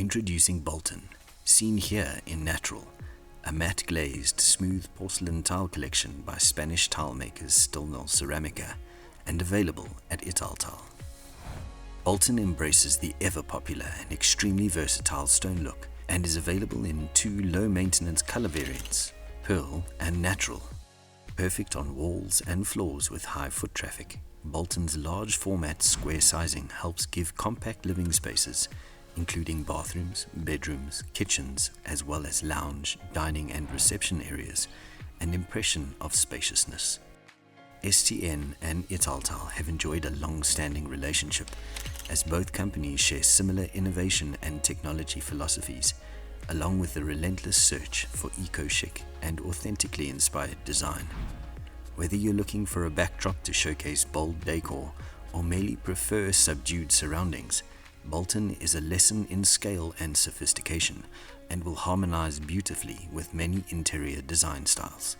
Introducing Bolton, seen here in natural, a matte glazed, smooth porcelain tile collection by Spanish tile makers Stylnul Ceramica and available at Italtile. Bolton embraces the ever-popular and extremely versatile stone look and is available in two low-maintenance color variants, pearl and natural. Perfect on walls and floors with high foot traffic, Bolton's large format square sizing helps give compact living spaces, including bathrooms, bedrooms, kitchens, as well as lounge, dining and reception areas, an impression of spaciousness. STN and Italtile have enjoyed a long-standing relationship, as both companies share similar innovation and technology philosophies, along with the relentless search for eco-chic and authentically inspired design. Whether you're looking for a backdrop to showcase bold decor or merely prefer subdued surroundings, Bolton is a lesson in scale and sophistication and will harmonize beautifully with many interior design styles.